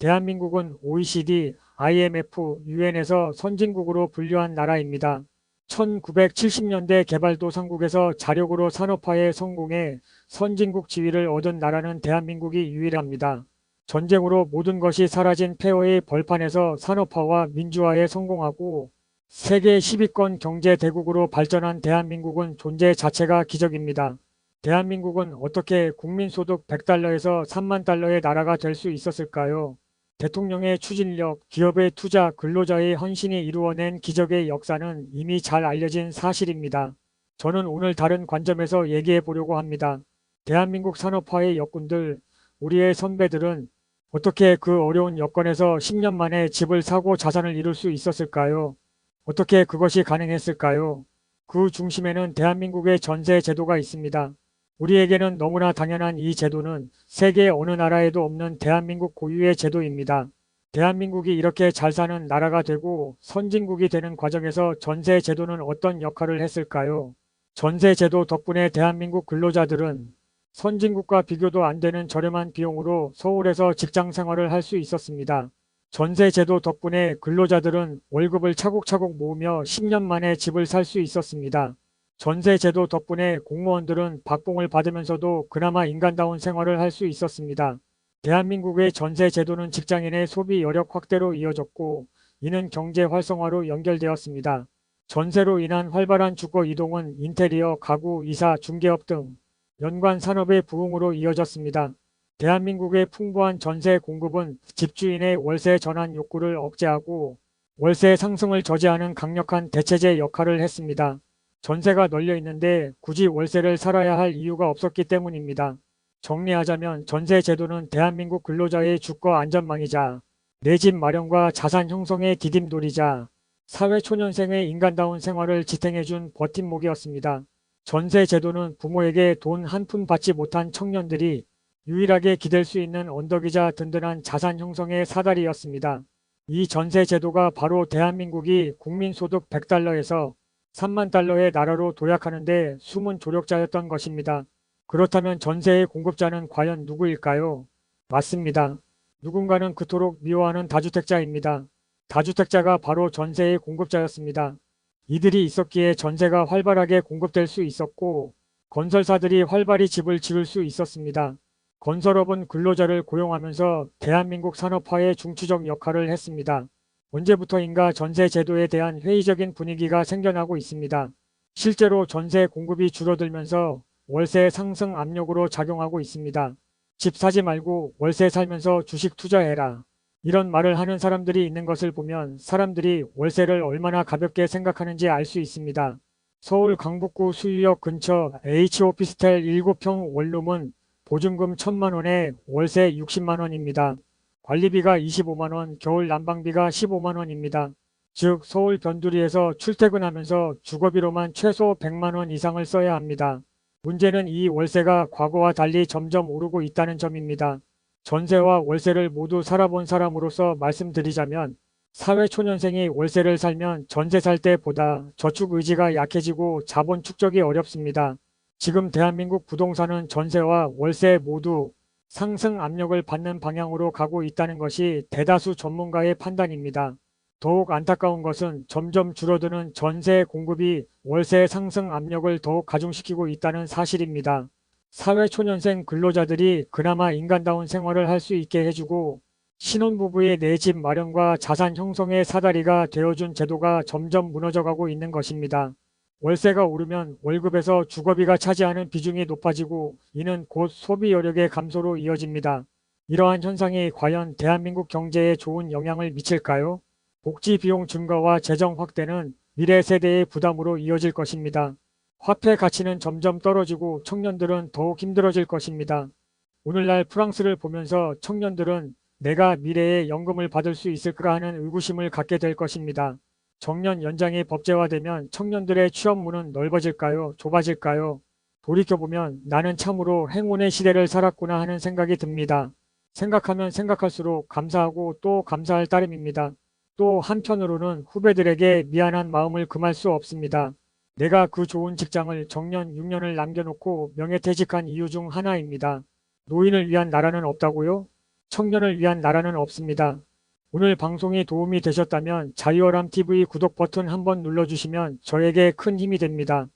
대한민국은 OECD, IMF, UN에서 선진국으로 분류한 나라입니다. 1970년대 개발도상국에서 자력으로 산업화에 성공해 선진국 지위를 얻은 나라는 대한민국이 유일합니다. 전쟁으로 모든 것이 사라진 폐허의 벌판에서 산업화와 민주화에 성공하고 세계 10위권 경제 대국으로 발전한 대한민국은 존재 자체가 기적입니다. 대한민국은 어떻게 국민소득 100달러에서 3만 달러의 나라가 될 수 있었을까요? 대통령의 추진력, 기업의 투자, 근로자의 헌신이 이루어낸 기적의 역사는 이미 잘 알려진 사실입니다. 저는 오늘 다른 관점에서 얘기해 보려고 합니다. 대한민국 산업화의 역군들, 우리의 선배들은 어떻게 그 어려운 여건에서 10년 만에 집을 사고 자산을 이룰 수 있었을까요? 어떻게 그것이 가능했을까요? 그 중심에는 대한민국의 전세 제도가 있습니다. 우리에게는 너무나 당연한 이 제도는 세계 어느 나라에도 없는 대한민국 고유의 제도입니다. 대한민국이 이렇게 잘 사는 나라가 되고 선진국이 되는 과정에서 전세 제도는 어떤 역할을 했을까요? 전세 제도 덕분에 대한민국 근로자들은 선진국과 비교도 안 되는 저렴한 비용으로 서울에서 직장 생활을 할 수 있었습니다. 전세 제도 덕분에 근로자들은 월급을 차곡차곡 모으며 10년 만에 집을 살 수 있었습니다. 전세 제도 덕분에 공무원들은 박봉을 받으면서도 그나마 인간다운 생활을 할 수 있었습니다. 대한민국의 전세 제도는 직장인의 소비 여력 확대로 이어졌고 이는 경제 활성화로 연결되었습니다. 전세로 인한 활발한 주거 이동은 인테리어, 가구, 이사, 중개업 등 연관 산업의 부흥으로 이어졌습니다. 대한민국의 풍부한 전세 공급은 집주인의 월세 전환 욕구를 억제하고 월세 상승을 저지하는 강력한 대체제 역할을 했습니다. 전세가 널려 있는데 굳이 월세를 살아야 할 이유가 없었기 때문입니다. 정리하자면 전세 제도는 대한민국 근로자의 주거 안전망이자 내 집 마련과 자산 형성의 디딤돌이자 사회초년생의 인간다운 생활을 지탱해준 버팀목이었습니다. 전세 제도는 부모에게 돈 한 푼 받지 못한 청년들이 유일하게 기댈 수 있는 언덕이자 든든한 자산 형성의 사다리였습니다. 이 전세 제도가 바로 대한민국이 국민소득 100달러에서 3만 달러의 나라로 도약하는데 숨은 조력자였던 것입니다. 그렇다면 전세의 공급자는 과연 누구일까요? 맞습니다. 누군가는 그토록 미워하는 다주택자입니다. 다주택자가 바로 전세의 공급자였습니다. 이들이 있었기에 전세가 활발하게 공급될 수 있었고 건설사들이 활발히 집을 지을 수 있었습니다. 건설업은 근로자를 고용하면서 대한민국 산업화에 중추적 역할을 했습니다. 언제부터인가 전세 제도에 대한 회의적인 분위기가 생겨나고 있습니다. 실제로 전세 공급이 줄어들면서 월세 상승 압력으로 작용하고 있습니다. 집 사지 말고 월세 살면서 주식 투자해라. 이런 말을 하는 사람들이 있는 것을 보면 사람들이 월세를 얼마나 가볍게 생각하는지 알 수 있습니다. 서울 강북구 수유역 근처 H오피스텔 7평 원룸은 보증금 1,000만 원에 월세 60만 원입니다. 관리비가 25만 원, 겨울 난방비가 15만 원입니다. 즉 서울 변두리에서 출퇴근하면서 주거비로만 최소 100만 원 이상을 써야 합니다. 문제는 이 월세가 과거와 달리 점점 오르고 있다는 점입니다. 전세와 월세를 모두 살아본 사람으로서 말씀드리자면 사회초년생이 월세를 살면 전세 살 때보다 저축 의지가 약해지고 자본 축적이 어렵습니다. 지금 대한민국 부동산은 전세와 월세 모두 상승 압력을 받는 방향으로 가고 있다는 것이 대다수 전문가의 판단입니다. 더욱 안타까운 것은 점점 줄어드는 전세 공급이 월세 상승 압력을 더욱 가중시키고 있다는 사실입니다. 사회초년생 근로자들이 그나마 인간다운 생활을 할 수 있게 해주고 신혼부부의 내 집 마련과 자산 형성의 사다리가 되어준 제도가 점점 무너져가고 있는 것입니다. 월세가 오르면 월급에서 주거비가 차지하는 비중이 높아지고 이는 곧 소비 여력의 감소로 이어집니다. 이러한 현상이 과연 대한민국 경제에 좋은 영향을 미칠까요? 복지 비용 증가와 재정 확대는 미래 세대의 부담으로 이어질 것입니다. 화폐 가치는 점점 떨어지고 청년들은 더욱 힘들어질 것입니다. 오늘날 프랑스를 보면서 청년들은 내가 미래에 연금을 받을 수 있을까 하는 의구심을 갖게 될 것입니다. 정년 연장이 법제화되면 청년들의 취업문은 넓어질까요? 좁아질까요? 돌이켜보면 나는 참으로 행운의 시대를 살았구나 하는 생각이 듭니다. 생각하면 생각할수록 감사하고 또 감사할 따름입니다. 또 한편으로는 후배들에게 미안한 마음을 금할 수 없습니다. 내가 그 좋은 직장을 정년 6년을 남겨놓고 명예퇴직한 이유 중 하나입니다. 노인을 위한 나라는 없다고요? 청년을 위한 나라는 없습니다. 오늘 방송이 도움이 되셨다면 자유어람TV 구독 버튼 한번 눌러주시면 저에게 큰 힘이 됩니다.